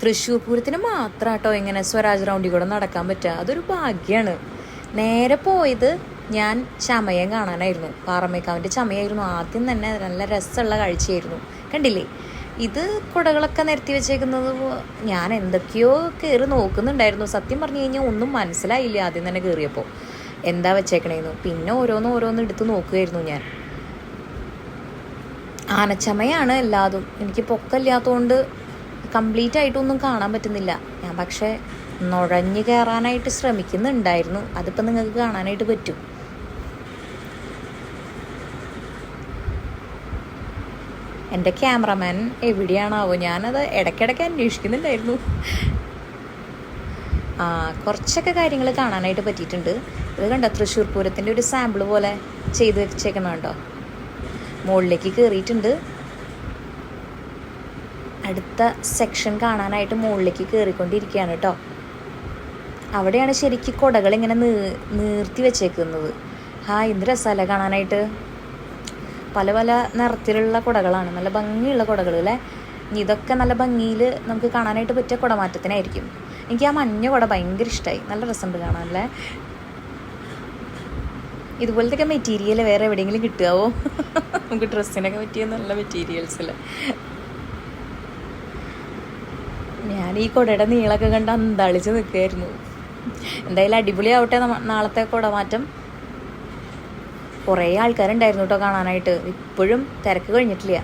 തൃശ്ശൂർ പൂരത്തിന് മാത്രം കേട്ടോ ഇങ്ങനെ സ്വരാജ് റൗണ്ടിൽ കൂടെ നടക്കാൻ പറ്റുക. അതൊരു ഭാഗ്യമാണ്. നേരെ പോയത് ഞാൻ ചമയം കാണാനായിരുന്നു. പാറമേക്കാവിൻ്റെ ചമയായിരുന്നു ആദ്യം തന്നെ. നല്ല രസമുള്ള കാഴ്ചയായിരുന്നു. കണ്ടില്ലേ, ഇത് കുടകളൊക്കെ നിരത്തി വെച്ചേക്കുന്നത്. ഞാൻ എന്തൊക്കെയോ കയറി നോക്കുന്നുണ്ടായിരുന്നു. സത്യം പറഞ്ഞു കഴിഞ്ഞാൽ ഒന്നും മനസ്സിലായില്ല ആദ്യം തന്നെ കയറിയപ്പോൾ എന്താ വെച്ചേക്കണേന്ന്. പിന്നെ ഓരോന്ന് എടുത്ത് നോക്കുകയായിരുന്നു ഞാൻ. ആനച്ചമയാണ് എല്ലാതും. എനിക്ക് പൊക്കമില്ലാത്തതുകൊണ്ട് കംപ്ലീറ്റ് ആയിട്ടൊന്നും കാണാൻ പറ്റുന്നില്ല. ഞാൻ പക്ഷേ നുഴഞ്ഞു കയറാനായിട്ട് ശ്രമിക്കുന്നുണ്ടായിരുന്നു. അതിപ്പോൾ നിങ്ങൾക്ക് കാണാനായിട്ട് പറ്റും. എൻ്റെ ക്യാമറമാൻ എവിടെയാണാവോ? ഞാനത് ഇടയ്ക്കിടയ്ക്ക് അന്വേഷിക്കുന്നുണ്ടായിരുന്നു. കുറച്ചൊക്കെ കാര്യങ്ങൾ കാണാനായിട്ട് പറ്റിയിട്ടുണ്ട്. ഇത് കണ്ടോ, തൃശ്ശൂർ പൂരത്തിൻ്റെ ഒരു സാമ്പിൾ പോലെ ചെയ്ത് വെച്ചേക്കണം കേട്ടോ. മുകളിലേക്ക് കയറിയിട്ടുണ്ട്. അടുത്ത സെക്ഷൻ കാണാനായിട്ട് മുകളിലേക്ക് കയറിക്കൊണ്ടിരിക്കുകയാണ് കേട്ടോ. അവിടെയാണ് ശരിക്കും കുടകൾ ഇങ്ങനെ നീർത്തി വെച്ചേക്കുന്നത്. എന്ത് രസമല്ലേ കാണാനായിട്ട്. പല പല നിറത്തിലുള്ള കുടകളാണ്. നല്ല ഭംഗിയുള്ള കുടകൾ അല്ലേ. ഇതൊക്കെ നല്ല ഭംഗിയിൽ നമുക്ക് കാണാനായിട്ട് പറ്റിയ കുടമാറ്റത്തിനായിരിക്കും. എനിക്ക് ആ മഞ്ഞ കുട ഭയങ്കര ഇഷ്ടമായി. നല്ല രസമുണ്ട് കാണാനല്ലേ. ഇതുപോലത്തെ മെറ്റീരിയൽ വേറെ എവിടെയെങ്കിലും കിട്ടുമോ? നമുക്ക് ഡ്രസ്സിനൊക്കെ പറ്റിയ നല്ല മെറ്റീരിയൽസിൽ. ഞാൻ ഈ കുടയുടെ നീളമൊക്കെ കണ്ട് അന്താളിച്ച് നിൽക്കുകയായിരുന്നു. എന്തായാലും അടിപൊളിയാവട്ടെ നാളത്തെ കുടമാറ്റം. കുറേ ആൾക്കാരുണ്ടായിരുന്നു കേട്ടോ കാണാനായിട്ട്. ഇപ്പോഴും തിരക്ക് കഴിഞ്ഞിട്ടില്ല.